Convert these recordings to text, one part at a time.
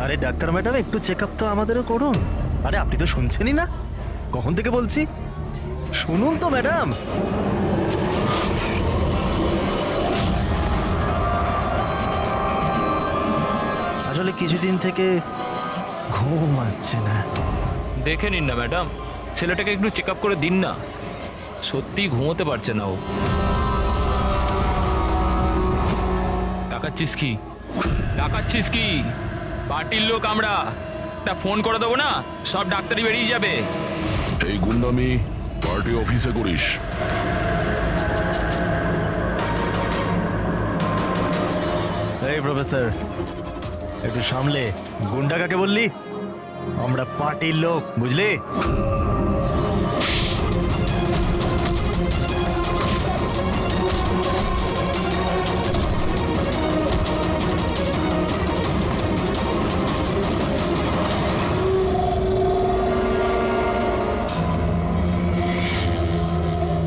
আরে doctor madam, একটু check up তো আমাদেরও করুন। আরে আপনি তো শুনছেনই না, কখন থেকে বলছি, শুনুন তো ম্যাডাম। আসলে কিছুদিন থেকে ঘুম আসছে না। দেখে নিন না ম্যাডাম, ছেলেটাকে একটু চেক আপ করে দিন না, সত্যি ঘুমোতে পারছে না ও। তাকাচ্ছিস কি, তাকাচ্ছিস কি? পার্টির লোক আমরা, একটা ফোন করে দেবো না, সব ডাক্তারই বেরিয়ে যাবে। এই গুন্ডামি পার্টি অফিসে করিস? এই প্রফেসর, একটু সামলে। গুন্ডা কাকে বললি? আমরা পার্টির লোক, বুঝলি?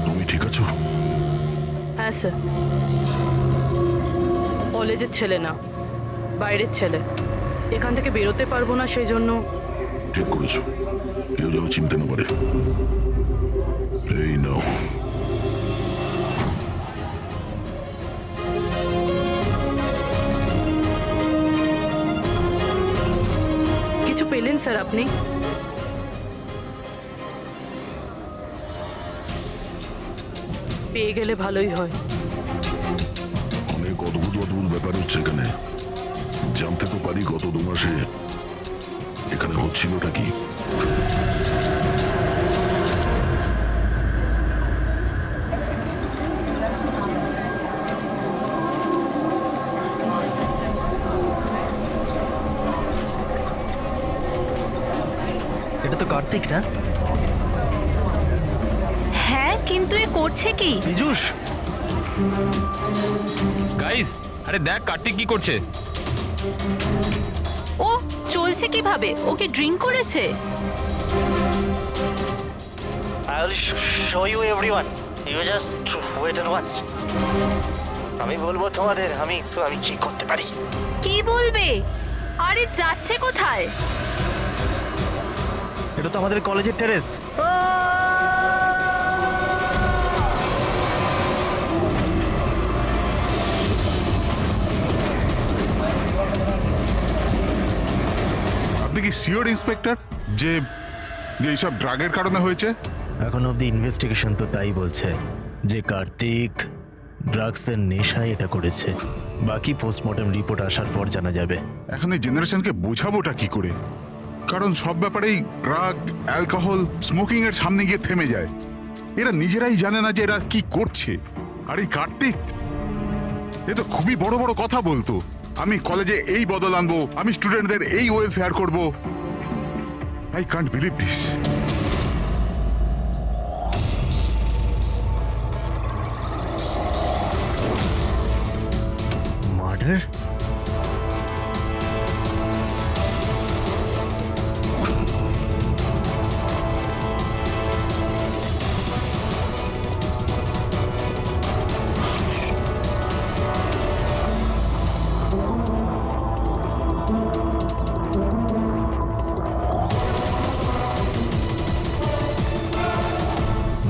তুমি ঠিক আছো? হ্যাঁ স্যার, কলেজের ছেলে না, বাইরের ছেলে। এখান থেকে বেরোতে পারবো না, সেই জন্য। ঠিক করেছো, কেউ যেন চিনতে না পারে। এই নাও। কিছু পেলেন স্যার আপনি? পেয়ে গেলে ভালোই হয়। অনেক অদ্ভুত অদ্ভুত ব্যাপার হচ্ছে এখানে। জানতে তো পারি গত 2 মাসে এখানে হচ্ছিলটা কি। এটা তো কার্তিক না? হ্যাঁ, কিন্তু এ করছে কি? পীযূষ, গাইস, আরে দেখ কার্তিক কি করছে। ও চলছে কিভাবে? ওকে ড্রিঙ্ক করেছে? I will show you everyone. You just wait and watch. আমি বলবো তোমাদের আমি কি করতে পারি। কি বলবে? আরে যাচ্ছে কোথায়? এটা তো আমাদের কলেজের টেরেস। আপনি কি সিওর ইন্সপেক্টর যে এইসব ড্রাগের কারণে হয়েছে? এখন অব্দি ইনভেস্টিগেশন তো তাই বলছে যে কার্তিক ড্রাগসের নেশায় এটা করেছে। বাকি পোস্টমর্টম রিপোর্ট আসার পর জানা যাবে। এখন এই জেনারেশনকে বোঝাবোটা কি করে? কারণ সব ব্যাপারেই ড্রাগ, অ্যালকোহল, স্মোকিং এর সামনে গিয়ে থেমে যায়। এরা নিজেরাই জানে না যে এরা কি করছে। আর এই কার্তিক, এ তো খুবই বড় বড় কথা বলতো। আমি কলেজে এই বদল আনবো, আমি স্টুডেন্টদের এই ওয়েলফেয়ার করব। I can't believe this. Murder?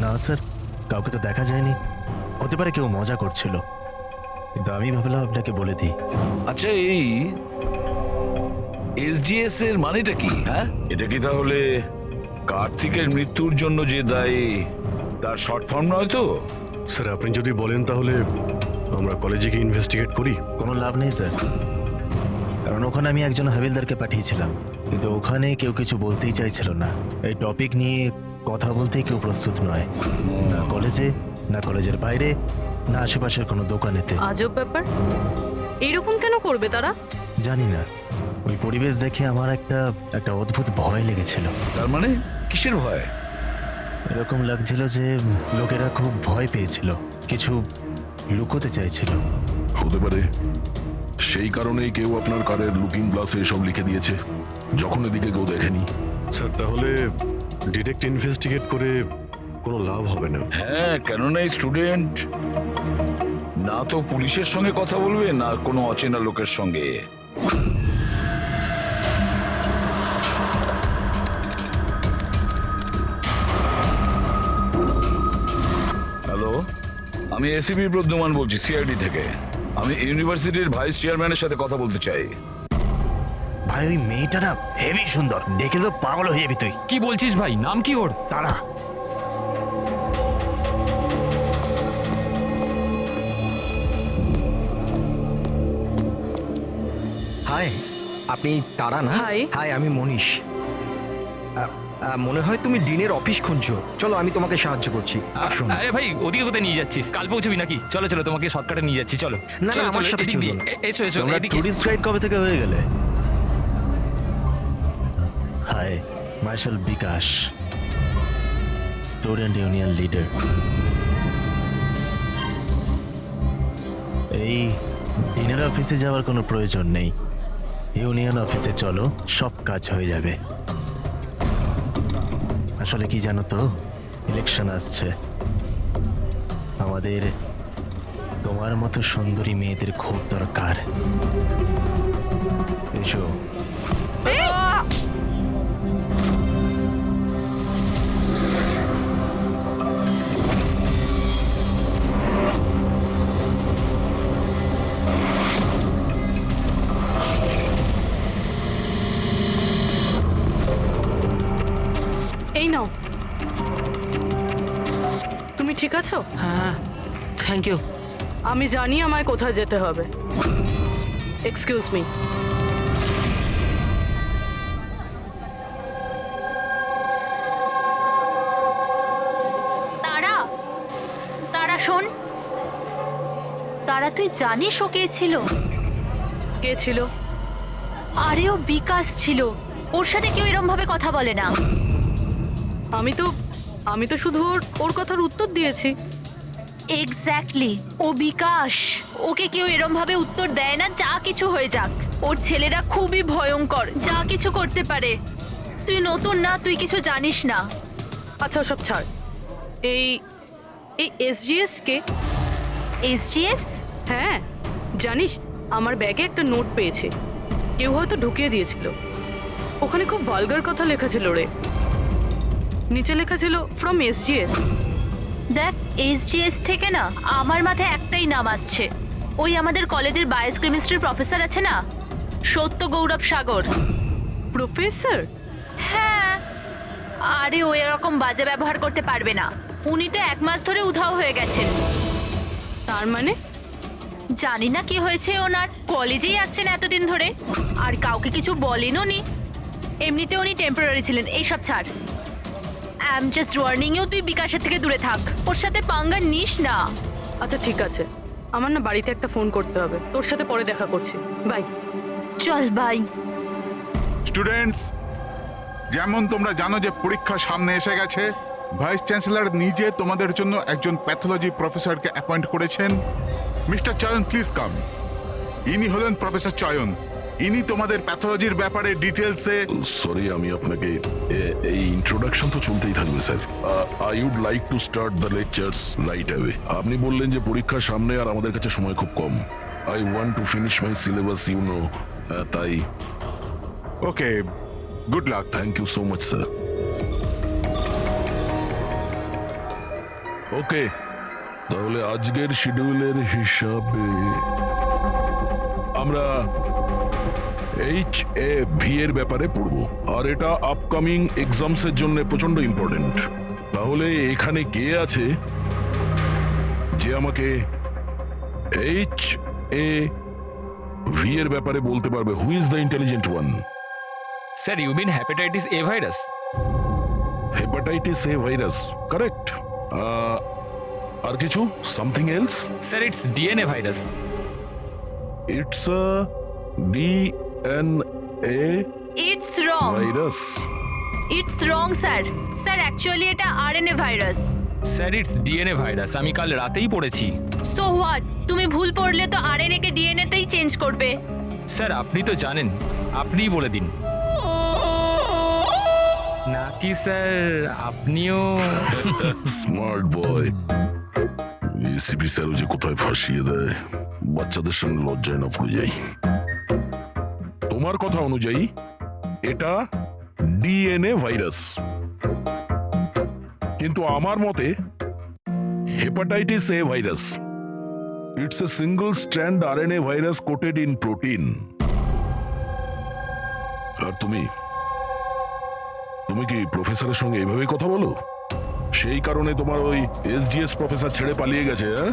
না স্যার, কাউকে তো দেখা যায়নি। হতে পারে কেউ মজা করছিল, কিন্তু আমি ভাবলাম আপনাকে বলে দিই। আচ্ছা, এই এসজিএস এর মানেটা কি? হ্যাঁ, এটা কি তাহলে কার্তিকের মৃত্যুর জন্য যে দায়ী তার শর্ট ফর্ম নয় তো? স্যার, আপনি যদি বলেন তাহলে আমরা কলেজে গিয়ে ইনভেস্টিগেট করি। কোনো লাভ নেই স্যার, কারণ ওখানে আমি একজন হাবিলদারকে পাঠিয়েছিলাম, কিন্তু ওখানে কেউ কিছু বলতেই চাইছিল না। এই টপিক নিয়ে কথা বলতেই কেউ প্রস্তুত নয়, না কলেজে, না কলেজের বাইরে, না আশেপাশের কোনো দোকানেতে। আজব ব্যাপার, এইরকম কেন করবে তারা? জানি না, ওই পরিবেশ দেখে আমার একটা অদ্ভুত ভয় লেগেছিল। তার মানে কিসের ভয়? এরকম লাগছিল যে লোকেরা খুব ভয় পেয়েছিল, কিছু লুকোতে চাইছিল। হতে পারে সেই কারণেই কেউ আপনার কারের লুকিং গ্লাসে এসব লিখে দিয়েছে, যখন এদিকে কেউ দেখেনি। স্যার, তাহলে ডিরেক্ট ইনভেস্টিগেট করে কোনো লাভ হবে না। হ্যাঁ, কেননা এই স্টুডেন্ট না তো পুলিশের সঙ্গে কথা বলবে, না কোনো অচেনা লোকের সঙ্গে। আমি এসিপি প্রদ্যুমান বলছি, সিআইডি থেকে। আমি ইউনিভার্সিটির ভাইস চেয়ারম্যানের সাথে কথা বলতে চাই। ভাই ওই মেয়েটা না হেভি সুন্দর, দেখে তো পাগল হয়ে যাবি তুই। কি বলছিস ভাই, নাম কি ওর? তারা হাই, আপনি তারা না? Hi. হাই, আমি মনীষ। মনে হয় তুমি ডিনের অফিস খুঁজছো। চলো আমি তোমাকে সাহায্য করছি, আসুন। আরে ভাই, ওদিকে কোথায় নিয়ে যাচ্ছিস? কাল পৌঁছবি নাকি? চলো চলো, তোমাকে শর্টকাটে নিয়ে যাচ্ছি, চলো। না, চলো, আমার চলো, সাথে এদিক দিয়ে। চলুন। এসো এসো, তোমরা এদিকে। টুরিস্ট গাইড কবে থেকে হয়ে গেলে? হাই, মার্শাল বিকাশ, স্টুডেন্ট ইউনিয়ন লিডার। এই ডিনার অফিসে যাওয়ার কোনো প্রয়োজন নেই, ইউনিয়ন অফিসে চলো, সব কাজ হয়ে যাবে। আসলে কি জানো তো, ইলেকশন আসছে, আমাদের তোমার মতো সুন্দরী মেয়েদের খুব দরকার। এসো। এই নাও। তুমি ঠিক আছো? হ্যাঁ, থ্যাংক ইউ। আমি জানি আমায় কোথায় যেতে হবে। Excuse me. তারা, তারা শোন। তারা, তুই জানিস ও কে ছিল? কে ছিল? আরে ও বিকাশ ছিল। ওর সাথে কেউ এরম ভাবে কথা বলে না। আমি তো শুধু ওর কথার উত্তর দিয়েছি। এক্স্যাক্টলি, ও বিকাশ। ওকে কেউ এরম ভাবে উত্তর দেয় না, যা কিছু হয়ে যাক। ওর ছেলেরা খুবই ভয়ঙ্কর, যা কিছু করতে পারে। তুই নতুন না, তুই কিছু জানিস না। আচ্ছা ওসব ছাড়। এই এসজিএস কে? এসজিএস? হ্যাঁ, জানিস আমার ব্যাগে একটা নোট পেয়েছে, কেউ হয়তো ঢুকিয়ে দিয়েছিল। ওখানে খুব ভালগার কথা লেখা ছিল রে। নিচে লেখা ছিল ফ্রম এসজিএস। দেখ, এসজিএস থেকে না আমার মাথায় একটাই নাম আসছে। ওই আমাদের কলেজের বায়োকেমিস্ট্রির প্রফেসর আছে না, সত্য গৌরব সাগর। প্রফেসর? হ্যাঁ, আরে ও এরকম বাজে ব্যবহার করতে পারবে না। উনি তো 1 মাস ধরে উধাও হয়ে গেছেন। তার মানে? জানি না কি হয়েছে ওনার, কলেজেই আসছেন এতদিন ধরে, আর কাউকে কিছু বলেনও নি। এমনিতে উনি টেম্পোরারি ছিলেন, এইসব ছাড়। I am just warning you, তুই বিকাশের থেকে দূরে থাক, ওর সাথে পাঙ্গা নিস না। আচ্ছা ঠিক আছে, আমার না বাড়িতে একটা ফোন করতে হবে। তোর সাথে পরে দেখা করছি, বাই। চল বাই। স্টুডেন্টস, যেমন তোমরা জানো যে পরীক্ষা সামনে এসে গেছে, ভাইস চ্যান্সেলর নিজে তোমাদের জন্য একজন প্যাথোলজি প্রফেসরকে অ্যাপয়েন্ট করেছেন। মিস্টার চয়ন, প্লিজ কাম। ইনি হলেন প্রফেসর চয়ন। ইনি তোমাদের প্যাথোলজির ব্যাপারে ডিটেলসে। সরি, আমি আপনাকে এই ইন্ট্রোডাকশন তো চলতেই থাকবে sir. I would like to start the lectures right away. আপনি বললেন যে পরীক্ষার সামনে আর আমাদের কাছে সময় খুব কম। I want to finish my syllabus, you know, তাই। Okay, good luck. Thank you so much sir. Okay, তাহলে আজকের শিডিউলের হিসাবে আমরা HAV এর ব্যাপারে পড়বো, আর এটা আপকামিং এক্সামস এর জন্য প্রচন্ড ইম্পর্টেন্ট। তাহলে এখানে কে আছে যে আমাকে HAV এর ব্যাপারে বলতে পারবে? Who is the intelligent one? Sir, you mean hepatitis A virus? Hepatitis A virus, correct. আর কিছু? Something else? Sir, it's DNA virus. It's a DNA it's wrong. Virus. It's wrong sir. Sir, actually এটা RNA virus. Sir, it's DNA virus, আমি কাল রাতেই পড়েছি। So what? তুমি ভুল পড়লে তো আরএনএ কে ডিএনএ তেই চেঞ্জ করবে। স্যার, আপনি তো জানেন, আপনিই বলে দিন। নাকি স্যার আপনিও? Smart boy. এসিপি স্যারও যে কোথায় ফাঁসিয়ে দেয়, বাচ্চাদের সঙ্গে লজ্জায় না পড়ে যাই। তোমার কথা অনুযায়ী এটা ডিএনএ ভাইরাস, কিন্তু আমার মতে hepatitis A virus. It's a single strand RNA virus coated in protein. আর তুমি কি প্রফেসরের সঙ্গে এইভাবেই কথা বলো? সেই কারণে তোমার ওই এসজিএস প্রফেসর ছেড়ে পালিয়ে গেছে, হ্যাঁ?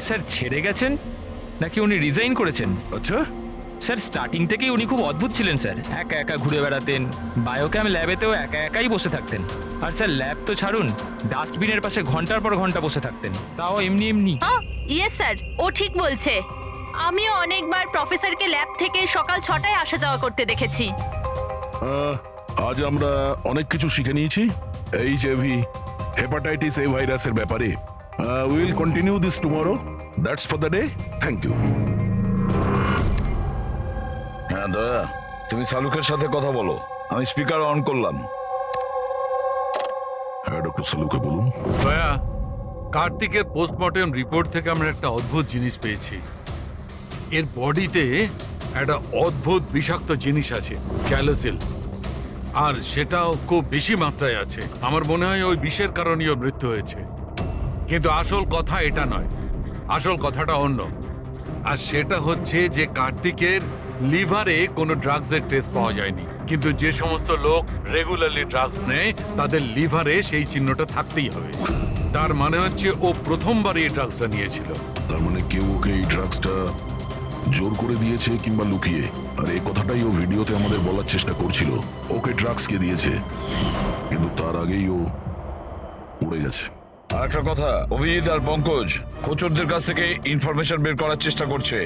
স্যার ছেড়ে গেছেন নাকি উনি রিজাইন করেছেন? আচ্ছা, স্যার স্টার্টিং থেকেই উনি খুব অদ্ভুত ছিলেন স্যার। একা একা ঘুরে বেড়াতেন, বায়োক্যাম ল্যাবেতেও একা একাই বসে থাকতেন। আর স্যার ল্যাব তো ছাড়ুন, ডাস্টবিনের পাশে ঘন্টার পর ঘন্টা বসে থাকতেন, তাও এমনি এমনি। ইয়েস স্যার, ও ঠিক বলছে। আমিও অনেকবার প্রফেসরকে ল্যাব থেকে সকাল 6টায় আসা যাওয়া করতে দেখেছি। আজ আমরা অনেক কিছু শিখে নিয়েছি এইচআইভি হেপাটাইটিস এ ভাইরাসের ব্যাপারে। Will continue this tomorrow. That's for the day. Thank you. হ্যাঁ দয়া, তুমি সালুকের সাথে কথা বলো। আমি স্পিকার অন করলাম। হ্যাঁ ডক্টর সালুকে বলুন। দয়া, কার্তিকের পোস্টমর্টেম রিপোর্ট থেকে আমরা একটা অদ্ভুত জিনিস পেয়েছি। এর বডিতে একটা অদ্ভুত বিষাক্ত জিনিস আছে, ক্যালোসিল, আর সেটাও খুব বেশি মাত্রায় আছে। আমার মনে হয় ওই বিষের কারণেই ওর মৃত্যু হয়েছে। কিন্তু আসল কথা এটা নয়, আসল কথাটা অন্য। আর সেটা হচ্ছে যে কার্তিকের লিভারে কোনো ড্রাগসের টেস্ট পাওয়া যায়নি, কিন্তু যে সমস্ত লোক রেগুলারলি ড্রাগস নেয় তাদের লিভারে সেই চিহ্নটা থাকতেই হবে। তার মানে হচ্ছে ও প্রথমবার এই ড্রাগসটা নিয়েছিল। তার মানে কেউ ওকে এই ড্রাগসটা জোর করে দিয়েছে কিংবা লুকিয়ে। আর এই কথাটাই ও ভিডিওতে আমাদের বলার চেষ্টা করছিল, ওকে ড্রাগস কে দিয়েছে, কিন্তু তার আগেই ও উড়ে গেছে। আর একটা কথা, অভিজিৎ আর পঙ্কজ খোঁচরদের কাছ থেকে ইনফরমেশন বের করার চেষ্টা করছে,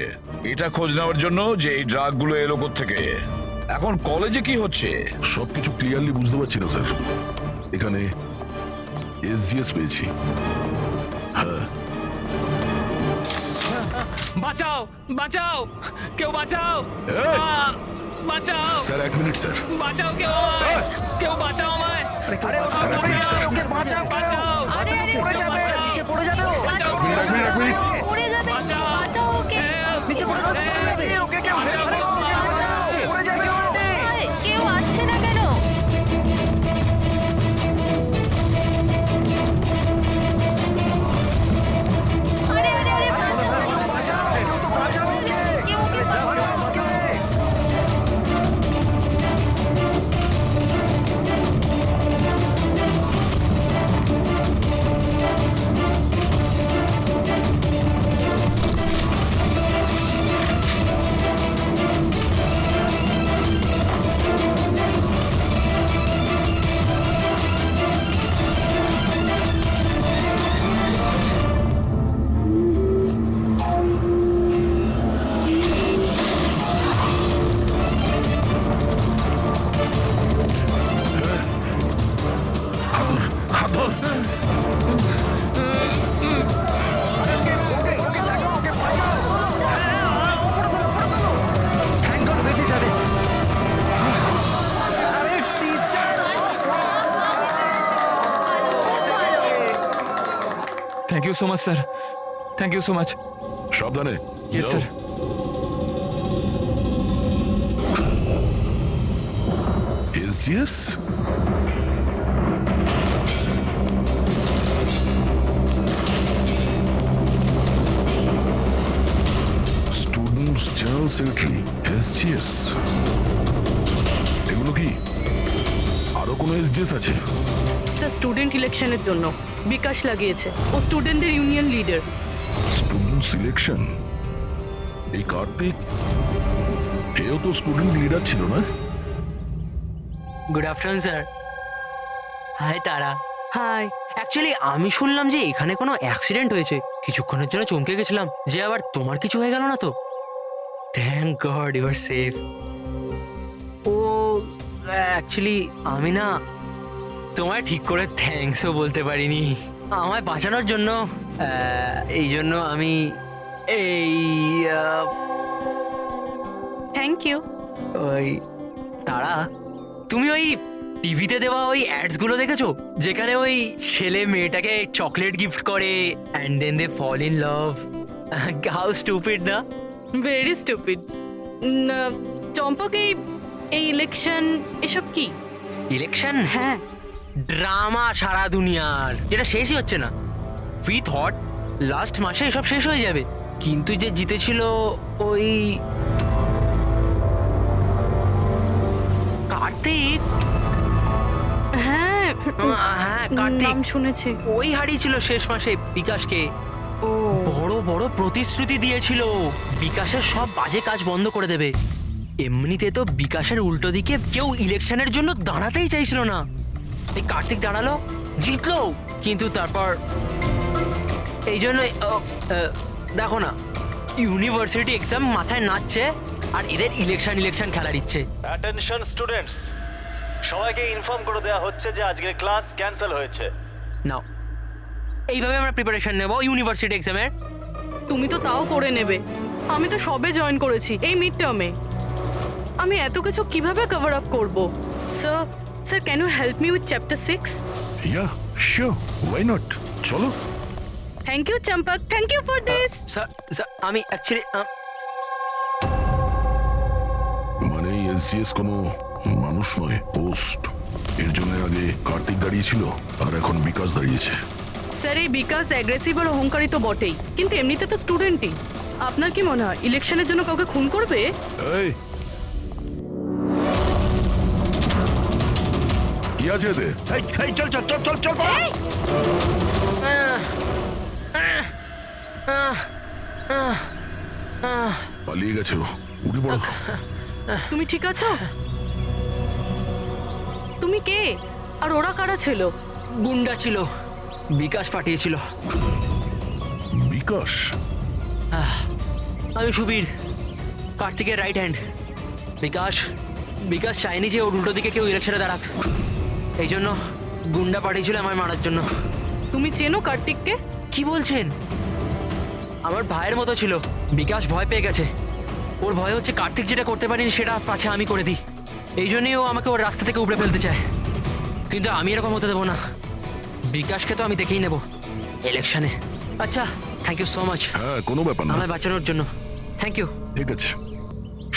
এটা খোঁজ নেওয়ার জন্য যে এই ড্রাগগুলো এলো থেকে। এখন কলেজে কি হচ্ছে সবকিছু ক্লিয়ারলি বুঝতে পারছি না স্যার। এখানে এসজিএস পেয়েছি। হ্যাঁ, বাঁচাও বাঁচাও, কেউ বাঁচাও, এই! বাঁচাও স্যার এক মিনিট স্যার। বাঁচাও, কেউ আমায়, কেউ বাঁচাও আমায়, স্যার এক মিনিট স্যার। বাঁচাও, আরে আরে পড়ে যাবে, নিচে পড়ে যাবে, বাঁচাও, এক মিনিট। পড়ে যাবে, বাঁচাও, বাঁচাও ওকে। নিচে পড়ে যাবে, ওকে কেউ পড়ে যাবে। আরে, কেউ আসছে না কেন? আরে আরে আরে, বাঁচাও, কেউ ওকে বাঁচাও। হাত ধর। Thank you so much sir, thank you so much. সাবধানে। Yes sir. SGS students general secretary, SGS. এগুলো কি আরো কোনো এসজিএস আছে? স্যার স্টুডেন্ট ইলেকশনের জন্য বিকাশ লাগিয়েছে। ও স্টুডেন্টদের ইউনিয়ন লিডার। Student selection? এই কার্তিক, এও তো স্টুডেন্ট লিডার ছিল না? Good afternoon sir. হাই তারা। হাই। অ্যাকচুয়ালি আমি শুনলাম যে এখানে কোনো অ্যাক্সিডেন্ট হয়েছে, কিছুক্ষণের জন্য চমকে গেছিলাম যে আবার তোমার কিছু হয়ে গেল না তো। Thank God you are safe. ও অ্যাকচুয়ালি আমি না তোমায় ঠিক করে থ্যাঙ্কসও বলতে পারিনি আমায় বাঁচানোর জন্য। এই জন্য আমি এই থ্যাংক ইউ। ওই তারা, তুমি ওই টিভিতে দেওয়া ওই অ্যাডস গুলো দেখেছো যেখানে ওই ছেলে মেয়েটাকে চকলেট গিফট করে and then they fall in love? How stupid না? Very stupid. চম্পক, এই ইলেকশন এসব কি? ইলেকশন? হ্যাঁ। ড্রামা সারা দুনিয়ার, যেটা শেষই হচ্ছে না। উই থট লাস্ট মাসে এসব শেষ হয়ে যাবে, কিন্তু যে জিতেছিল ওই কার্তিক। হ্যাঁ হ্যাঁ কার্তিক, নাম শুনেছি। ওই হারিয়েছিল শেষ মাসে বিকাশকে। ও বড় বড় প্রতিশ্রুতি দিয়েছিল বিকাশের সব বাজে কাজ বন্ধ করে দেবে। এমনিতে তো বিকাশের উল্টো দিকে কেউ ইলেকশনের জন্য দাঁড়াতেই চাইছিল না, এই কার্তিক দাঁড়ালো, জিতলো। কিন্তু তারপর এই জন্য দেখো না, ইউনিভার্সিটি এক্সাম মাথায় নাচছে আর এদের ইলেকশন খেলার ইচ্ছে। অ্যাটেনশন স্টুডেন্টস, সবাইকে ইনফর্ম করে দেওয়া হচ্ছে যে আজকের ক্লাস ক্যান্সেল হয়েছে। নাও, এইভাবে আমরা প্রিপারেশন নেব ইউনিভার্সিটি এক্সামের। তুমি তো তাও করে নেবে, আমি তো সবে জয়েন করেছি এই মিড টার্মে। আমি এত কিছু কিভাবে কভার আপ করব? Sir can you help me with chapter 6? Yeah sure, why not, চলো। Thank you Champak, thank you for this. Sir আমি অ্যাকচুয়ালি মানে এসজিএস কোনো মানুষ নয়, পোস্ট। এর জন্য আগে কার্তিক দাঁড়িয়েছিল আর এখন বিকাশ দাঁড়িয়েছে। স্যার এই বিকাশ অ্যাগ্রেসিভ আর অহংকারী তো বটেই, কিন্তু এমনিতে তো স্টুডেন্টই। আপনার কি মনে হয় ইলেকশনের জন্য কাউকে খুন করবে? এই কি আছে এতে? চল চল চল চল চল। পালিয়ে গেছে ও, উঠে পড়ো। তুমি ঠিক আছো? তুমি কে আর ওরা কারা ছিল? গুন্ডা ছিল, বিকাশ পাঠিয়েছিল। বিকাশ? আমি সুবীর, কার্তিকের রাইট হ্যান্ড। বিকাশ চায়নি যে ওর উল্টো দিকে কেউ ইলেকশনে দাঁড়াক, এই জন্য গুন্ডা পাঠিয়েছিল আমায় মারার জন্য। তুমি চেনো কার্তিককে? কি বলছেন? আমার ভাইয়ের মতো ছিল। বিকাশ ভয় পেয়ে গেছে, ওর ভয় হচ্ছে কার্তিক যেটা করতে পারিনি সেটা পাছে আমি করে দিই, এই জন্যই ও আমাকে ওর রাস্তা থেকে উপড়ে ফেলতে চায়। কিন্তু আমি এরকম হতে দেবো না, বিকাশকে তো আমি দেখেই নেব ইলেকশনে। আচ্ছা, থ্যাংক ইউ সো মাচ হ্যাঁ, কোনো ব্যাপার না। আমায় বাঁচানোর জন্য, থ্যাংক ইউ। ঠিক আছে,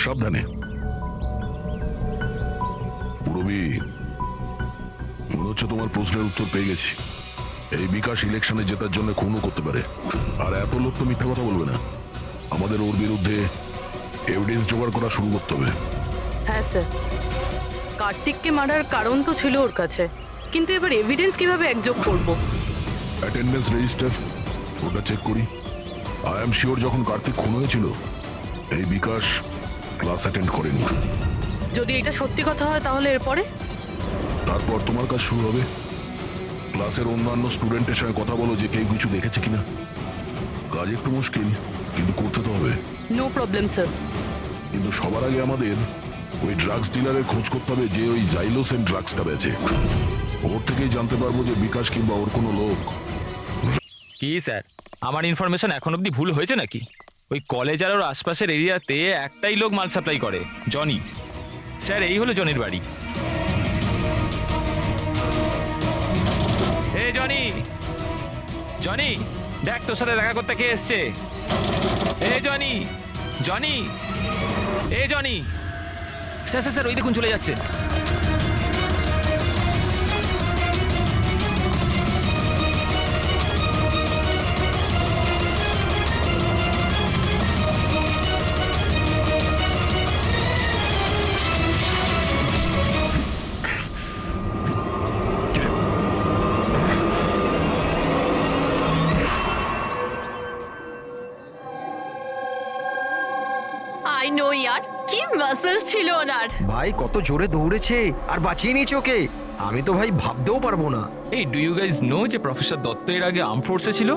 সাবধানে। পুরবি, মনে হচ্ছে তোমার প্রশ্নের উত্তর পেয়ে গেছি। এই বিকাশ ইলেকশনে জেতার জন্য খুনও করতে পারে, আর এত লোক তো মিথ্যা কথা বলবে না। আমাদের ওর বিরুদ্ধে এভিডেন্স জোগাড় করা শুরু করতে হবে। হ্যাঁ স্যার, কার্তিককে মারার কারণ তো ছিল ওর কাছে, কিন্তু এবার এভিডেন্স কিভাবে একযোগ করব? অ্যাটেন্ডেন্স রেজিস্টার, ওটা চেক করি। আই এম শিওর যখন কার্তিক খুন হয়েছিল এই বিকাশ ক্লাস অ্যাটেন্ড করেনি। যদি এটা সত্যি কথা হয় তাহলে এরপরে? তারপর তোমার কাজ শুরু হবে। ক্লাসের অন্যান্য স্টুডেন্টের সঙ্গে কথা বলো যে কেউ কিছু দেখেছে কিনা। কাজ একটু মুশকিল, কিন্তু করতে তো হবে। No problem sir. কিন্তু সবার আগে আমাদের ওই ড্রাগস ডিলারের খোঁজ করতে হবে যে ওই জাইলোসেন ড্রাগসটা বেচে। ওর থেকেই জানতে পারবো যে বিকাশ কিংবা ওর কোনো লোক। কি স্যার, আমার ইনফরমেশন এখন অবধি ভুল হয়েছে নাকি? ওই কলেজ আর ওর আশপাশের এরিয়াতে একটাই লোক মাল সাপ্লাই করে, জনি। স্যার এই হলো জনির বাড়ি। হে জনি, জনি দেখ তোর সাথে দেখা করতে কে এসছে। এ জনি, জনি, এ জনি। স্যার স্যার স্যার ওই দেখুন চলে যাচ্ছে। আই নো ইয়ার, কি মাসেলস ছিল ওনার। ভাই কত জোরে দৌড়েছে আর বাঁচিয়ে নিয়েছে ওকে, আমি তো ভাই ভাবতেও পারবো না। এই ডু ইউ গাইজ নো যে প্রফেসর দত্ত এর আগে আর্ম ফোর্সে ছিল?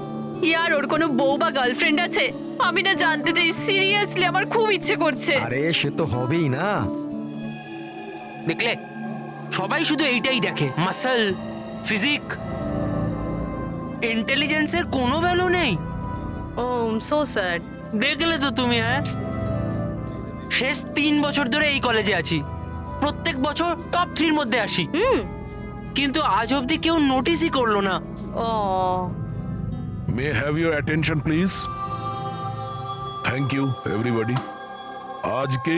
ইয়ার ওর কোনো বউ বা গার্লফ্রেন্ড আছে? আমি না জানতে চাই, সিরিয়াসলি আমার খুব ইচ্ছে করছে। আরে সে তো হবেই না। দেখলে, সবাই শুধু এইটাই দেখে, মাসল, ফিজিক, ইন্টেলিজেন্সের কোনো ভ্যালু নেই। ও সো স্যাড। দেখলে তো তুমি, হ্যাঁ শেষ 3 বছর ধরে এই কলেজে আছি, প্রত্যেক বছর টপ 3 মধ্যে আসি, কিন্তু আজ অবধি কেউ নোটিসই করলো না। ও may have your attention please. Thank you everybody. আজকে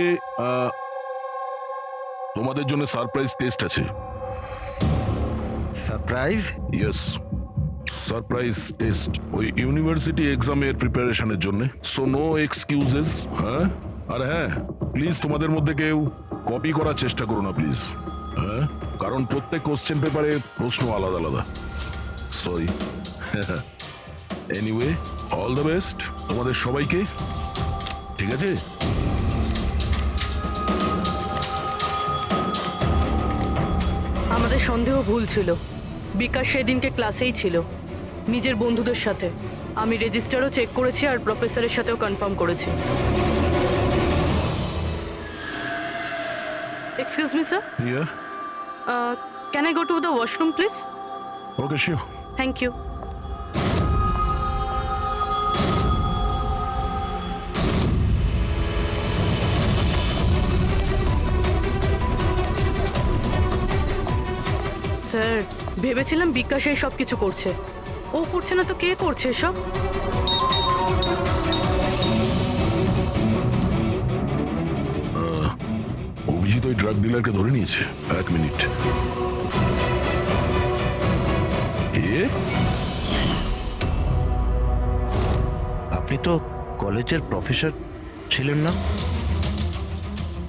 তোমাদের জন্য সারপ্রাইজ টেস্ট আছে। সারপ্রাইজ? ইয়েস, সারপ্রাইজ টেস্ট ওই ইউনিভার্সিটি এক্সামের প্রিপারেশনের জন্য। So no excuses. হ্যাঁ, আর হ্যাঁ, প্লিজ তোমাদের মধ্যে কেউ কপি করার চেষ্টা করো না প্লিজ। হ্যাঁ, কারণ প্রত্যেক কোশ্চেন পেপারে প্রশ্ন আলাদা আলাদা। Sorry. Anyway, all the best তোমাদের সবাইকে। ঠিক আছে? আমাদের সন্দেহ ভুল ছিল। বিকাশ সেদিনকে ক্লাসেই ছিল নিজের বন্ধুদের সাথে। আমি রেজিস্টারও চেক করেছি আর প্রফেসরের সাথেও কনফার্ম করেছি। Excuse me sir, Yeah. Can I go to the washroom please? Okay, sure. Thank you. Sir, ভেবেছিলাম বিকাশ এই সব কিছু করছে। ও করছে না তো কে করছে এসব? অভিজিৎ ওই ড্রাগ ডিলারকে ধরে নিয়েছে। এক মিনিট। আপনি তো কলেজের প্রফেসর ছিলেন না?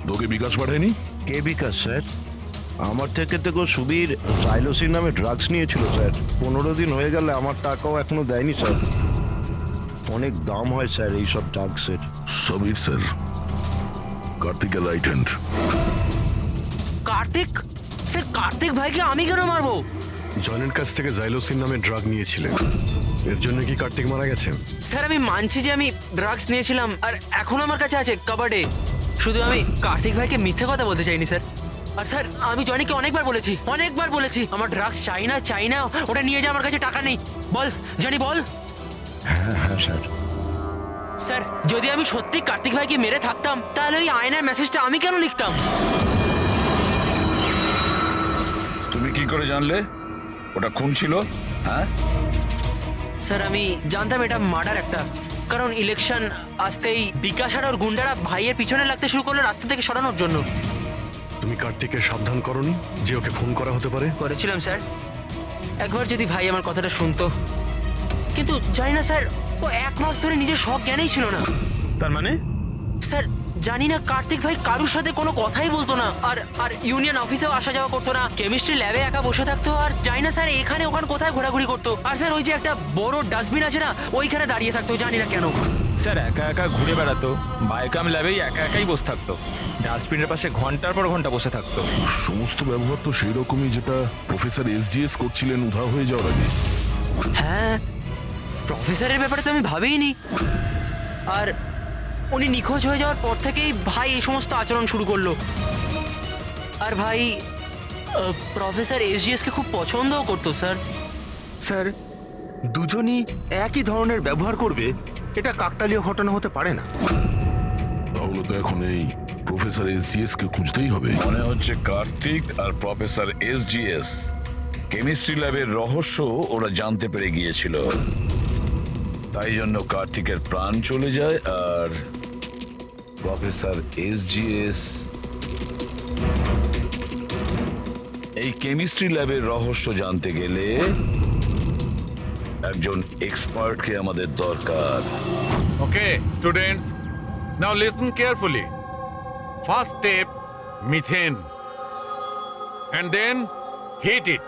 তোকে বিকাশ পাঠায়নি? কে বিকাশ স্যার? আমার থেকে তো সুবীর জাইলোসিন নামে ড্রাগস নিয়েছিল স্যার। 15 দিন হয়ে গেলে আমার টাকাও এখনো দেয়নি স্যার। অনেক দাম হয় স্যার এইসব ড্রাগসের। সবির স্যার, কার্তিকের right hand. Kartik? Sir Kartik ভাইকে আমি কেন মারবো? জনের কাছ থেকে জাইলোসিন নামে ড্রাগ নিয়েছিলেন, এর জন্য কি কার্তিক মারা গেছে? স্যার আমি মানছি যে আমি ড্রাগস নিয়েছিলাম আর এখন আমার কাছে আছে কাবার্ডে। শুধু আমি কার্তিক ভাইকে মিথ্যে কথা বলতে চাইনি স্যার। আর স্যার আমি জনিকে অনেকবার বলেছি আমার ড্রাগস চাই না, ওটা নিয়ে যা, আমার কাছে টাকা নেই। বল জনি বল। হ্যাঁ হ্যাঁ স্যার। স্যার যদি আমি সত্যি কার্তিক ভাইকে মেরে থাকতাম তাহলে ওই আয়নার মেসেজটা আমি কেন লিখতাম? তুমি কি করে জানলে ওটা খুন ছিল? হ্যাঁ, স্যার আমি জানতাম এটা মার্ডার একটা, কারণ ইলেকশন আসতেই বিকাশ আর ওর গুন্ডারা ভাইয়ের পিছনে লাগতে শুরু করলো রাস্তা থেকে সরানোর জন্য। তুমি কার্তিককে সাবধান করনি যে ওকে ফোন করা হতে পারে? করেছিলাম স্যার, একবার যদি ভাই আমার কথাটা শুনতো, কিন্তু জানি না স্যার, ও 1 মাস ধরে নিজের সব জ্ঞানেই ছিল না। তার মানে? স্যার জানি না, কার্তিক ভাই কারুর সাথে কোনো কথাই বলতো না, আর ইউনিয়ন অফিসেও আসা যাওয়া করতো না, কেমিস্ট্রি ল্যাবে একা বসে থাকতো, আর জানি না স্যার এখানে ওখানে কোথায় ঘোরাঘুরি করতো। আর স্যার ওই যে একটা বড় ডাস্টবিন আছে না, ওইখানে দাঁড়িয়ে থাকতো, জানি না কেন। স্যার একা একা ঘুরে বেড়াতো, বায়োকাম ল্যাবেই একা একাই বসে থাকতো, ডাস্টবিনের পাশে ঘন্টার পর ঘন্টা বসে থাকতো। সমস্ত ব্যবহার তো সেই রকমই যেটা প্রফেসর SGS করছিলেন উধাও হয়ে যাওয়ার আগে। হ্যাঁ, প্রফেসরের ব্যাপারে তো আমি ভাবিনি। আর উনি নিখোঁজ হয়ে যাওয়ার পর থেকেই ভাই এই সমস্ত আচরণ শুরু করলো। আর ভাই প্রফেসর SGS-কে খুব পছন্দও করতো স্যার। স্যার, দুজনই একই ধরনের ব্যবহার করবে এটা কাকতালীয় ঘটনা হতে পারে না। তাহলে তো এখন এই প্রফেসর SGS কে খুঁজতেই হবে। মনে হচ্ছে কার্তিক আর প্রফেসর SGS কেমিস্ট্রি ল্যাবের রহস্য ওরা জানতে পেরে গিয়েছিল, তাই জন্য কার্তিকের প্রাণ চলে যায় আর প্রফেসর SGS এই কেমিস্ট্রি ল্যাবের রহস্য জানতে গেলে একজন এক্সপার্টকে আমাদের দরকার। Okay, students, now listen carefully. First step, methane. And then heat it.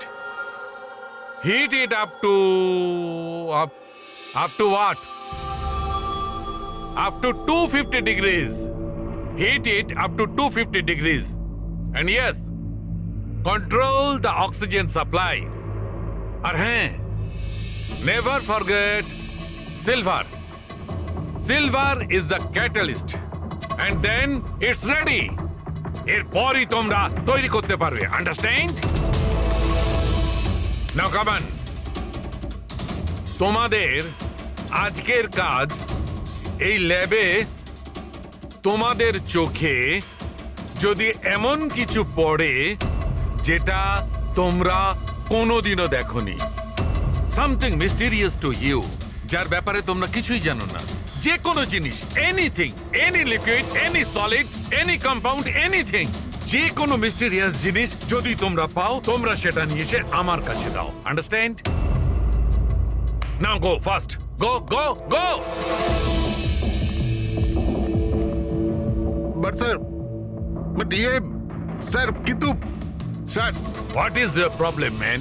Heat it up to what? Up to 250 degrees. Heat it up to 250 degrees. And yes, control the oxygen supply. And hey, never forget silver. Silver is the catalyst. And then it's ready. এরপরই তোমরা তৈরি করতে পারবে, understand? Now come on. তোমাদের আজকের কাজ এই ল্যাবে তোমাদের চোখে যদি এমন কিছু পড়ে যেটা তোমরা কোনোদিনও দেখোনি, সামথিং মিস্টিরিয়াস টু ইউ, যার ব্যাপারে তোমরা কিছুই জানো না, যে কোনো জিনিস, anything, any liquid, any solid, any compound, anything, যে কোনো মিস্টিরিয়াস জিনিস যদি তোমরা পাও, তোমরা সেটা নিয়ে এসে আমার কাছে দাও, understand? Now go fast, go go go. But sir, but sir কিন্তু sir what is the problem man?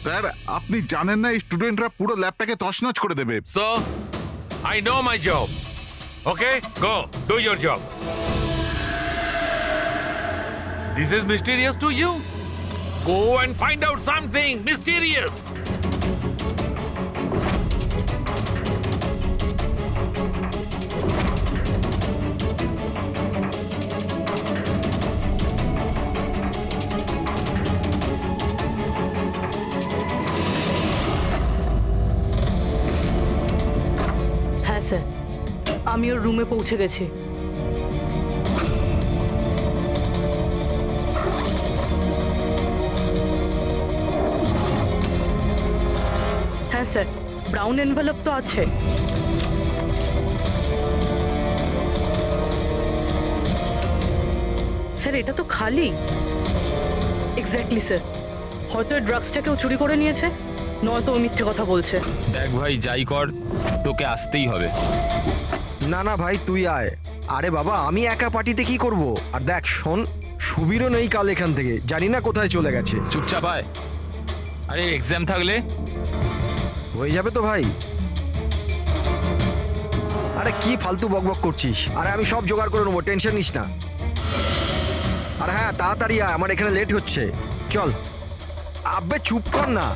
Sir আপনি জানেন না এই স্টুডেন্টরা পুরো ল্যাবটাকে তছনছ করে দেবে। So, I know my job. Okay, go, do your job. This is mysterious to you? Go and find out something mysterious. হ্যাঁ স্যার, আমি ওর রুমে পৌঁছে গেছি। হ্যাঁ স্যার, ব্রাউন এনভেলপ তো আছে। স্যার এটা তো খালি। এক্স্যাক্টলি স্যার, হয়তো ড্রাগসটা কেউ চুরি করে নিয়েছে, নয়তো ও মিথ্যে কথা বলছে। দেখ ভাই, যাই কর তোকে আসতেই হবে। না না ভাই তুই আয়। আরে বাবা আমি একা পার্টিতে কি করব? আর দেখ শোন, সুবীরও নেই কাল এখান থেকে, জানি না কোথায় চলে গেছে। চুপচাপ আয়। আরে এক্সাম থাকলে হয়ে যাবে তো ভাই। আরে কি ফালতু বকবক করছিস? আরে আমি সব জোগাড় করে নেবো, টেনশন নিস না। আর হ্যাঁ তাড়াতাড়ি আয়, আমার এখানে লেট হচ্ছে। চল। আব্বে চুপ কর না।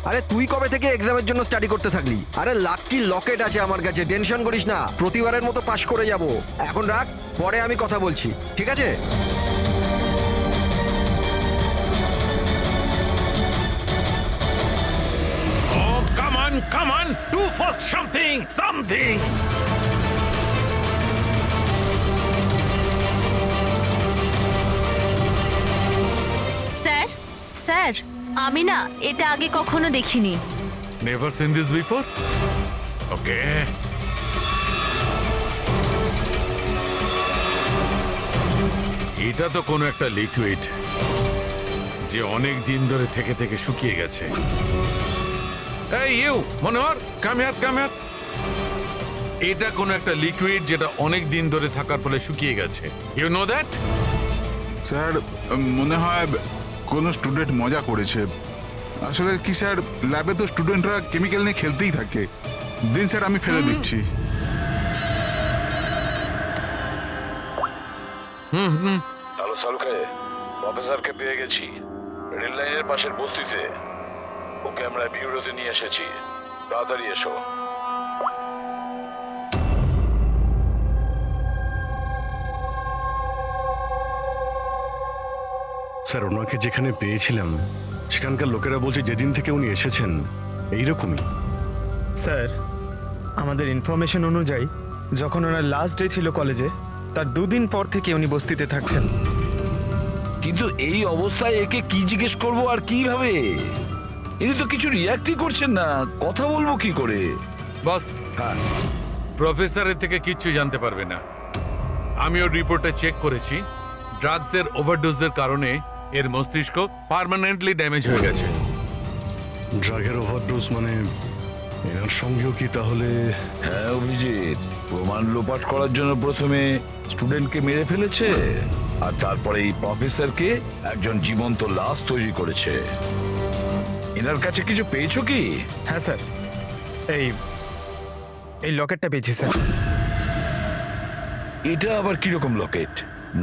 আরে তুই কবে থেকে এক্সামের জন্য স্টাডি করতে থাকলি? আরে লাকি লকেট আছে আমার কাছে, টেনশন করিস না, প্রতিবারের মতো পাশ করে যাব। এখন রাখ, পরে আমি কথা বলছি, ঠিক আছে? Oh, come on, do first something. Sir sir, আমি না এটা আগে কখনো দেখিনি। Never seen this before? Okay. এটা তো কোনো একটা লিকুইড যে অনেক দিন ধরে থেকে থেকে শুকিয়ে গেছে। এই ইউ মনোহর, কাম হিয়ার। এটা কোনো একটা লিকুইড যেটা অনেক দিন ধরে থাকার ফলে শুকিয়ে গেছে। You know that? স্যার মনে হয় কোনো স্টুডেন্ট মজা করেছে। আসলে কি স্যার, ল্যাবে তো স্টুডেন্টরা কেমিক্যাল নিয়ে খেলতেই থাকে। দিন স্যার, আমি ফেলে দিচ্ছি। হ্যালো সালুকে, প্রফেসরকে পেয়ে গেছি রেল লাইনের পাশের বস্তিতে। ওকে আমরা বিউরোতে নিয়ে এসেছি, তাড়াতাড়ি এসো। স্যার ওনাকে যেখানে পেয়েছিলাম সেখানকার লোকেরা বলছে যেদিন থেকে উনি এসেছেন এইরকমই। স্যার আমাদের ইনফরমেশন অনুযায়ী যখন ওনার লাস্ট ডে ছিল কলেজে, তার দুদিন পর থেকে উনি বস্তিতে থাকছেন। কিন্তু এই অবস্থায় একে কি জিজ্ঞেস করবো আর কিভাবে? ইনি তো কিছু রিয়াক্টই করছেন না, কথা বলবো কি করে? বস, হ্যাঁ, প্রফেসরের থেকে কিচ্ছু জানতে পারবে না। আমি ওর রিপোর্টটা চেক করেছি। ড্রাগসের ওভারডোজের কারণে এর মস্তিষ্ক পার্মানেন্টলি ড্যামেজ হয়ে গেছে। ড্রাগের ওভারডোজ মানে এনার সঙ্গেও কি তাহলে? হ্যাঁ অভিজিৎ, প্রমাণ লোপাট করার জন্য প্রথমে স্টুডেন্টকে মেরে ফেলেছে, আর তারপরে এই প্রফেসরকে একজন জীবন্ত লাশ তৈরি করেছে। এনার কাছে কিছু পেয়েছো কি? হ্যাঁ স্যার, এই লকেটটা পেয়েছি স্যার। এটা আবার কিরকম লকেট?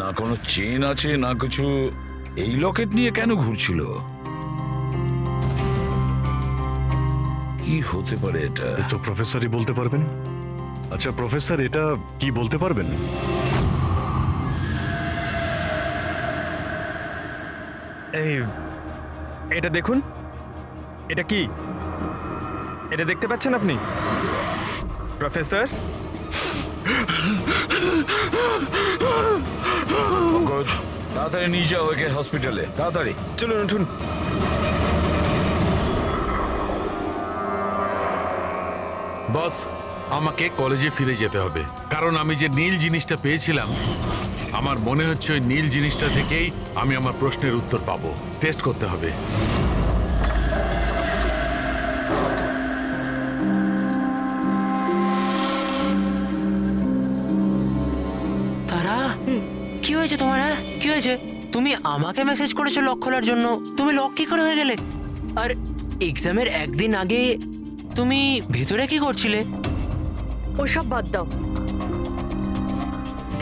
না কোনো চেন আছে না কিছু। এই লকেট নিয়ে কেন ঘুরছিল? কি হতে পারে এটা? তো প্রফেসরই বলতে পারবেন। আচ্ছা প্রফেসর, এটা কি বলতে পারবেন? এটা দেখুন, এটা কি? এটা দেখতে পাচ্ছেন আপনি প্রফেসর? পঙ্কজ, তাড়াতাড়ি নিয়ে যাও ওকে হসপিটালে, তাড়াতাড়ি। চলুন উঠুন। বস, আমাকে কলেজে ফিরে যেতে হবে, কারণ আমি যে নীল জিনিসটা পেয়েছিলাম, আমার মনে হচ্ছে ওই নীল জিনিসটা থেকেই আমি আমার প্রশ্নের উত্তর পাবো। টেস্ট করতে হবে। কি হয়েছে তোমার? হ্যাঁ কি হয়েছে? তুমি আমাকে মেসেজ করেছো লক খোলার জন্য, তুমি লক কি করে হয়ে গেলে? আর এক্সামের একদিন আগে তুমি ভেতরে কি করছিলে? ওসব বাদ দাও।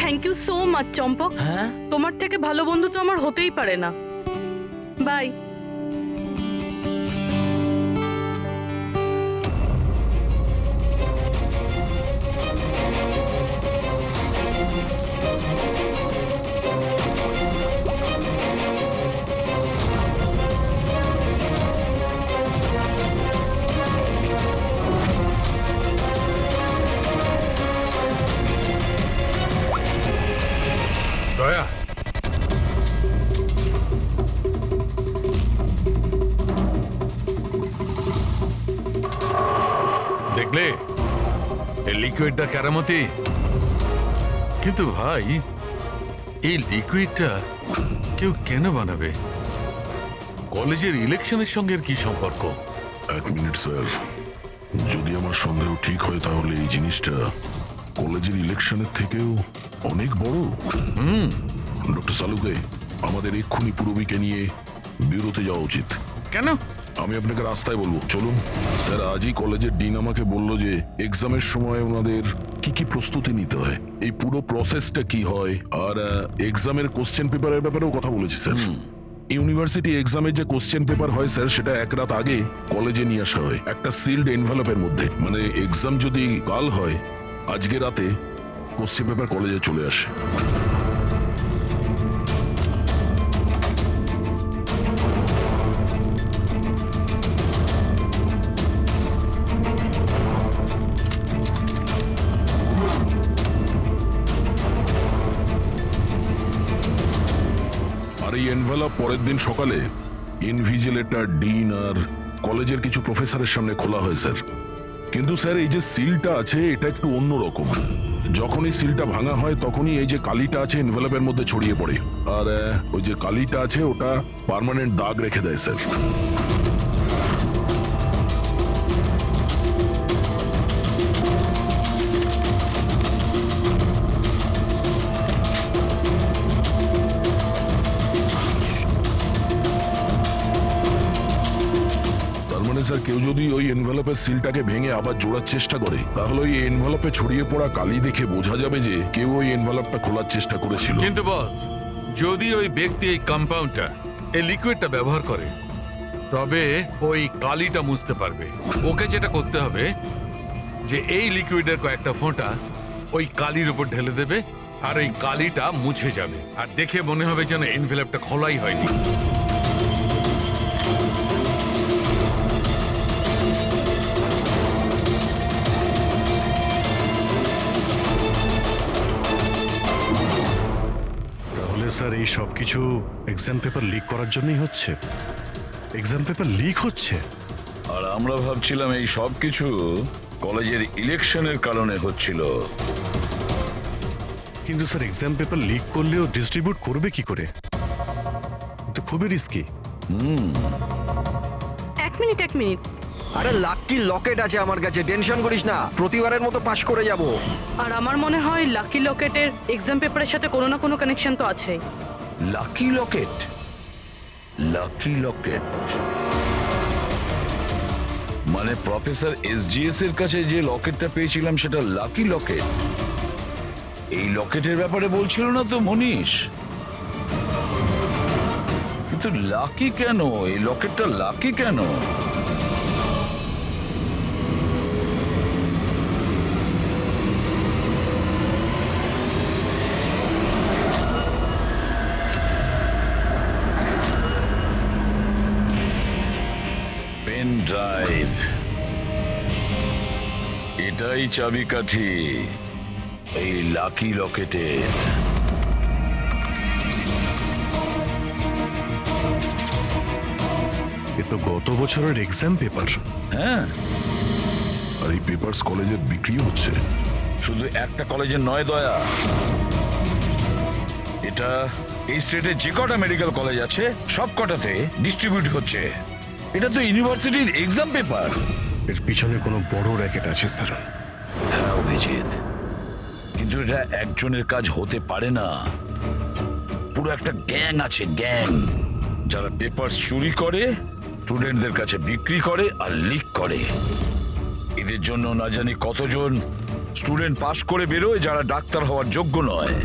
থ্যাংক ইউ সো মাচ চম্পক। হ্যাঁ তোমার থেকে ভালো বন্ধু তো আমার হতেই পারে না। বাই। দয়া, দেখলে এই লিকুইডটা কেরামতি। কিন্তু ভাই, এই লিকুইডটা কেউ কেন বানাবে? কলেজের ইলেকশনের সঙ্গে এর কি সম্পর্ক? এক মিনিট স্যার, যদি আমার সন্দেহ ঠিক হয় তাহলে এই জিনিসটা কলেজের ইলেকশনের থেকেও অনেক বড়। ডক্টর সালুকে, আমাদের এক্ষুনি পূরবীকে নিয়ে বিরতে যাওয়া উচিত। কেন? আমি আপনাকে রাস্তায় বলবো, চলুন। স্যার, আজই কলেজের ডিন আমাকে বলল যে এক্সামের সময় ওনাদের কি কি প্রস্তুতি নিতে হয়, এই পুরো প্রসেসটা কি হয়, আর এক্সামের কোশ্চেন পেপারের ব্যাপারেও কথা বলেছি স্যার। ইউনিভার্সিটি এক্সামের যে কোশ্চেন পেপার হয় স্যার, সেটা এক রাত আগে কলেজে নিয়ে আসা হয় একটা সিলড এনভেলপের মধ্যে। মানে এক্সাম যদি কাল হয়, আজকে রাতে কোশ্চেন পেপার কলেজে চলে আসে। আর এই এনভেলপ পরের দিন সকালে ইনভিজিলেটর, ডিন আর কলেজের কিছু প্রফেসরের সামনে খোলা হয় স্যার। কিন্তু স্যার, এই যে সিলটা আছে এটা একটু অন্যরকম। যখনই সিলটা ভাঙা হয় তখনই এই যে কালিটা আছে এনভেলপের মধ্যে ছড়িয়ে পড়ে, আর ওই যে কালিটা আছে ওটা পার্মানেন্ট দাগ রেখে দেয় স্যার। স্যার, কেউ যদি ওই এনভেলপের সিলটাকে ভেঙে আবার জোড়ার চেষ্টা করে, তাহলে ওই এনভেলপে ছড়িয়ে পড়া কালি দেখে বোঝা যাবে যে কেউ ওই এনভেলপটা খোলার চেষ্টা করেছিল। কিন্তু বস, যদি ওই ব্যক্তি এই কম্পাউন্ডটা, এই লিকুইডটা ব্যবহার করে, তবে ওই কালিটা মুছতে পারবে। ওকে যেটা করতে হবে যে এই লিকুইডের কয়েকটা ফোঁটা ওই কালির উপর ঢেলে দেবে, আর ওই কালিটা মুছে যাবে, আর দেখে মনে হবে যেন এনভেলপটা খোলাই হয়নি। স্যার, এই সব কিছু এক্সাম পেপার লিক করার জন্যই হচ্ছে? এক্সাম পেপার লিক হচ্ছে? আর আমরা ভাবছিলাম এই সব কিছু কলেজের ইলেকশনের কারণে হচ্ছিল। কিন্তু স্যার, এক্সাম পেপার লিক করলেও ডিস্ট্রিবিউট করবে কি করে? তো খুবই রিস্কি। এক মিনিট। আরে লাকি লকেট আছে আমার কাছে, টেনশন করিস না, প্রতিবারের মতো পাশ করে যাব। আর আমার মনে হয় লাকি লকেটের এক্সাম পেপারের সাথে কোনো না কোনো কানেকশন তো আছেই। লাকি লকেট? লাকি লকেট মানে প্রফেসর এসজিএস এর কাছে যে লকেটটা পেয়েছিলাম সেটা লাকি লকেট? এই লকেটের ব্যাপারে বলছিল না তো মনীষ? কিন্তু লাকি কেন? এই লকেটটা লাকি কেন? পেন ড্রাইভ, এটাই চাবিকাঠি এই লাকি লকেটের। এ তো গত বছরের এক্সাম পেপার। হ্যাঁ, আর এই পেপারস কলেজে বিক্রি হচ্ছে। শুধু একটা কলেজের নয় দয়া, এটা এই স্টেটে যে কটা মেডিকেল কলেজ আছে সব কটাতে ডিস্ট্রিবিউট হচ্ছে। এটা তো ইউনিভার্সিটির এক্সাম পেপার। এর পিছনে কোনো বড় র্যাকেট আছে স্যার। হ্যাঁ অভিজিৎ, কিন্তু এটা একজনের কাজ হতে পারে না। পুরো একটা গ্যাং আছে, গ্যাং, যারা পেপার চুরি করে, স্টুডেন্টদের কাছে বিক্রি করে আর লিক করে। এদের জন্য না জানি কতজন স্টুডেন্ট পাশ করে বেরোয় যারা ডাক্তার হওয়ার যোগ্য নয়।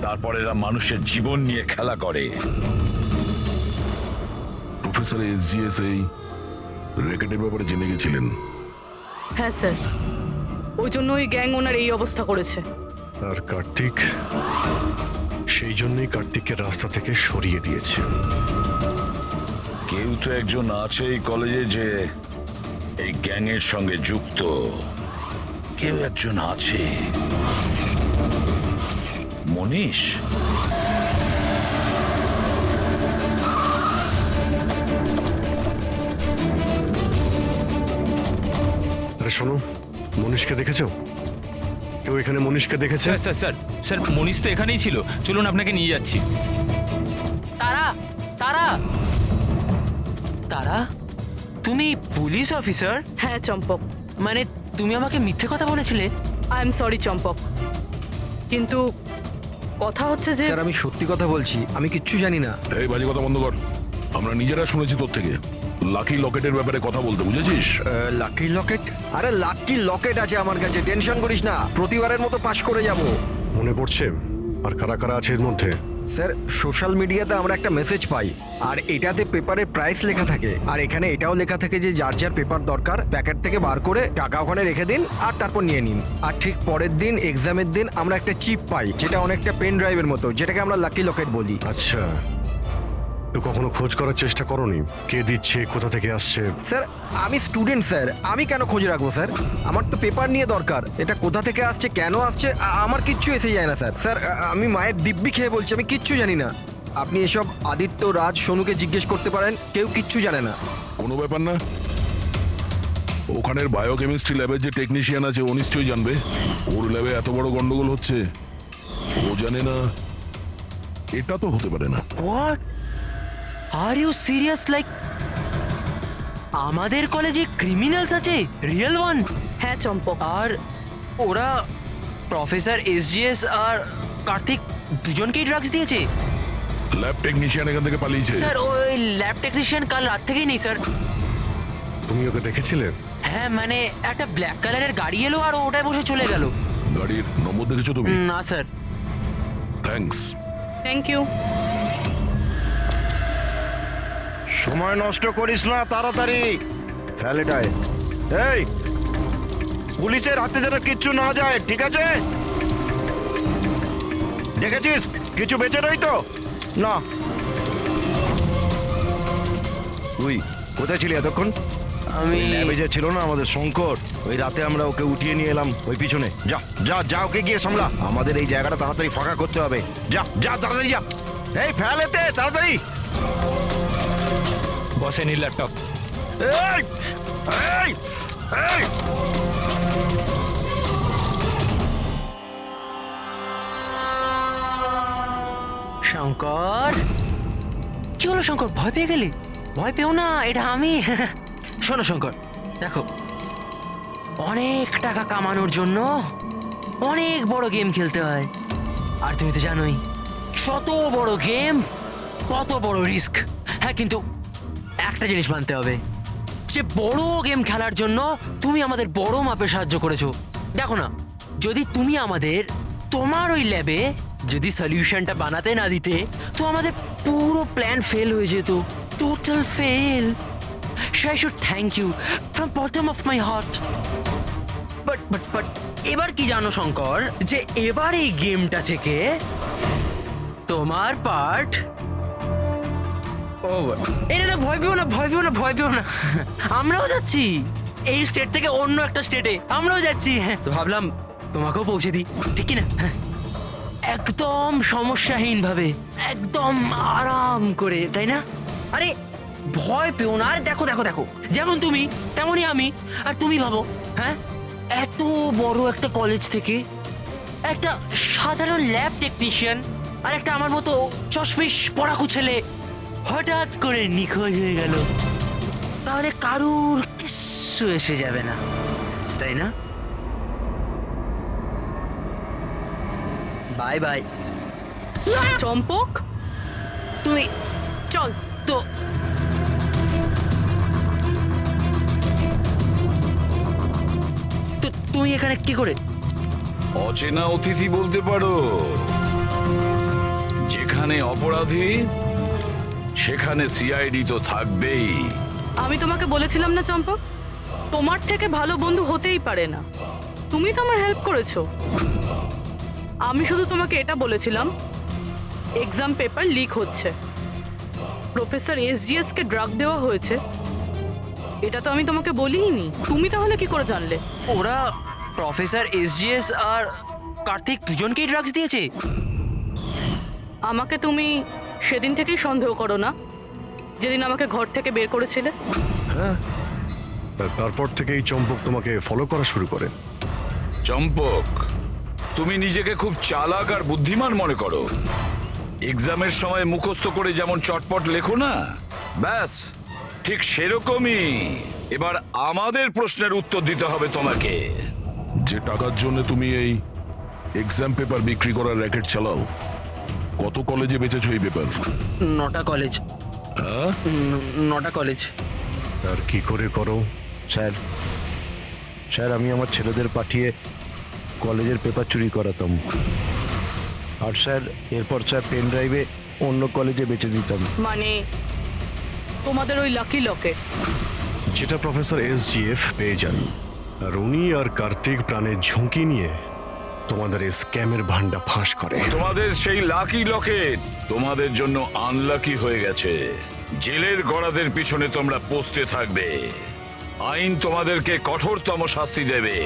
তারপর এরা মানুষের জীবন নিয়ে খেলা করে। প্রফেসর এসজিএস এই র্যাকেটের ব্যাপারে জেনে গেছিলেন? হ্যাঁ স্যার, ওই জন্য ওই গ্যাং ওনার এই অবস্থা করেছে। আর কার্তিক, সেই জন্যই কার্তিককে রাস্তা থেকে সরিয়ে দিয়েছে। কেউ তো একজন আছে এই কলেজে যে এই গ্যাংয়ের সঙ্গে যুক্ত। কেউ একজন আছে। মনীষ? আরে শোনো, মনীষকে দেখেছো? কেউ এখানে মনীষকে দেখেছে? স্যার স্যার স্যার স্যার মনীষ তো এখানেই ছিল, চলুন আপনাকে নিয়ে যাচ্ছি। তারা তারা তারা তুমি পুলিশ অফিসার? হ্যাঁ চম্পক, মানে তুমি আমাকে মিথ্যে কথা বলেছিলে? আই এম সরি চম্পক, কিন্তু কথা হচ্ছে যে স্যার আমি সত্যি কথা বলছি, আমি কিচ্ছু জানি না। এই বাজে কথা বন্ধ কর। আমরা নিজেরা শুনেছি তোর থেকে লাকি লকেটের ব্যাপারে কথা বলতে, বুঝেছিস? লাকি লকেট? আরে লাকি লকেট আছে আমার কাছে, টেনশন করিস না, প্রতিবারের মতো পাশ করে যাব। মনে পড়ছে? আর কারা কারা আছে এর মধ্যে? স্যার সোশ্যাল মিডিয়াতে আমরা একটা মেসেজ পাই, আর এটাতে পেপারের প্রাইস লেখা থাকে, আর এখানে এটাও লেখা থাকে যে যার যার পেপার দরকার প্যাকেট থেকে বার করে টাকা ওখানে রেখে দিন আর তারপর নিয়ে নিন। আর ঠিক পরের দিন এক্সামের দিন আমরা একটা চিপ পাই, যেটা অনেকটা পেন ড্রাইভের মতো, যেটাকে আমরা লাকি লকেট বলি। আচ্ছা, তো কখনো খোঁজ করার চেষ্টা করোনি কে দিচ্ছে, কোথা থেকে আসছে? স্যার আমি স্টুডেন্ট স্যার, আমি কেন খোঁজ রাখবো স্যার? আমার তো পেপার নিয়ে দরকার, এটা কোথা থেকে আসছে, কেন আসছে, আমার কিচ্ছু এসে যায় না স্যার। স্যার আমি মায়ের দিব্যি খেয়ে বলছি, আমি কিচ্ছু জানি না। আপনি এসব আদিত্য, রাজ, সোনুকে জিজ্ঞেস করতে পারেন, কেউ কিচ্ছু জানে না। কোনো ব্যাপার না। ওখানের বায়োকেমিস্ট্রি ল্যাবের যে টেকনিশিয়ান আছে ও নিশ্চয়ই জানবে। ওর ল্যাবে এত বড় গন্ডগোল হচ্ছে, ও জানে না? এটা তো হতে পারে না। What are you serious? Like আমাদের কলেজে ক্রিমিনালস আছে, রিয়েল ওয়ান? হ্যাঁ চম্পক, আর ওরা প্রফেসর এসজিএস আর কার্তিক দুজনকেই ড্রাগস দিয়েছে? ল্যাব টেকনিশিয়ান এখান থেকে পালিয়েছে। স্যার ওই ল্যাব টেকনিশিয়ান কাল রাত থেকেই নেই স্যার। তুমি ওকে দেখেছিলে? হ্যাঁ মানে একটা ব্ল্যাক কালারের গাড়ি এলো আর ওটায় বসে চলে গেল। গাড়ির নম্বর দেখেছো তুমি? না স্যার। থ্যাঙ্কস। Thank you. সময় নষ্ট করিস না, তাড়াতাড়ি ফ্যালেটায়। এই পুলিশের হাতে যেন কিচ্ছু না যায়, ঠিক আছে? দেখেছিস কিছু বেঁচে রই তো না? তুই কোথায় ছিলি এতক্ষণ? আমি ল্যাবে যে ছিল না আমাদের শঙ্কর, ওই রাতে আমরা ওকে উঠিয়ে নিয়ে এলাম ওই পিছনে। যা যা যা, ওকে গিয়ে সামলা, আমাদের এই জায়গাটা তাড়াতাড়ি ফাঁকা করতে হবে। যা যা তাড়াতাড়ি যা। এই ফেলেতে তাড়াতাড়ি। বসেন এই ল্যাপটপ। এই এই এই শঙ্কর, কি হলো শঙ্কর, ভয় পেয়ে গেলি? ভয় পেও না, এটা আমি। শোনো শঙ্কর, দেখো অনেক টাকা কামানোর জন্য অনেক বড় গেম খেলতে হয়, আর তুমি তো জানোই যত বড় গেম কত বড় রিস্ক। হ্যাঁ কিন্তু একটা জিনিস মানতে হবে, যে বড় গেম খেলার জন্য তুমি আমাদের বড় মাপে সাহায্য করেছো। দেখো না, যদি তুমি আমাদের তোমার ওই ল্যাবে যদি সলিউশনটা বানাতে না দিতে তো আমাদের পুরো প্ল্যান ফেল হয়ে যেত, total fail. So I should thank you from bottom of my heart. But এবার কি জানো শঙ্কর, যে এবার এই গেমটা থেকে তোমার পার্ট ওভার। এটা ভয় পেও না, ভয় পেও না, ভয় পেও না, আমরাও যাচ্ছি এই স্টেট থেকে অন্য একটা স্টেটে, আমরাও যাচ্ছি। হ্যাঁ তো ভাবলাম তোমাকেও পৌঁছে দিই, ঠিক না? হ্যাঁ একদম সমস্যাহীন ভাবে, একদম আরাম করে, তাই না? আরে ভয় পেও না। আরে দেখো দেখো দেখো, যেমন তুমি তেমনই আমি। আর তুমি ভাবো, হ্যাঁ এত বড় একটা কলেজ থেকে একটা সাধারণ ল্যাব টেকনিশিয়ান আর একটা আমার মতো চশমিশ পড়াকু ছেলে হঠাৎ করে নিখোঁজ হয়ে গেল, তাহলে কারুর কিচ্ছু এসে যাবে না, তাই না? Bye bye. চম্পক তুমি চল তো তুমি এখানে কি করে? অচেনা অতিথি বলতে পারো। যেখানে অপরাধী সেখানে সিআইডি তো থাকবেই। আমি তোমাকে বলেছিলাম না চম্পক, তোমার থেকে ভালো বন্ধু হতেই পারে না। তুমি তো আমার হেল্প করেছো। আমি শুধু তোমাকে এটা বলেছিলাম এক্সাম পেপার লিক হচ্ছে, প্রফেসর এসজিএস কে ড্রাগ দেওয়া হয়েছে, এটা তো আমি তোমাকে বলিনি। তুমি তাহলে কি করে জানলে? ওরা প্রফেসর এসজিএস আর কার্তিক দুজনকেই ড্রাগস দিয়েছে? আমাকে তুমি সেদিন থেকেই সন্দেহ করো না, যেদিন আমাকে ঘর থেকে বের করেছিলে? তারপর থেকে এই চম্পক তোমাকে ফলো করা শুরু করে। চম্পক, তুমি নিজেকে খুব চালাক আর বুদ্ধিমান মনে করো। এক্সামের সময় মুখস্থ করে যেমন চটপট লেখো না, ব্যাস ঠিক সেরকমই এবার আমাদের প্রশ্নের উত্তর দিতে হবে তোমাকে। যে টাকার জন্য তুমি এই এক্সাম পেপার বিক্রি করার র্যাকেট চালাও, কত কলেজে বেচেছো এই পেপার? 9টা কলেজ। হ্যাঁ, 9টা কলেজ। আর কি করে করো? স্যার আমি আমার ছেলেদের পাঠিয়ে কলেজের পেপার চুরি করাতাম, আর স্যার এরপর স্যার পেন ড্রাইভে অন্য কলেজে বেচে দিতাম। মানে তোমাদের ওই লাকি লকেট? যেটা প্রফেসর এসজিএফ পেয়ে যান, আর উনি আর কার্তিক প্রাণের ঝুঁকি নিয়ে তোমাদের এই স্ক্যামের ভান্ডা ফাঁস করে। তোমাদের সেই লাকি লকেট তোমাদের জন্য আনলাকি হয়ে গেছে। জেলের গড়াদের পিছনে তোমরা পৌঁছতে থাকবে। আইন তোমাদেরকে কঠোরতম শাস্তি দেবে।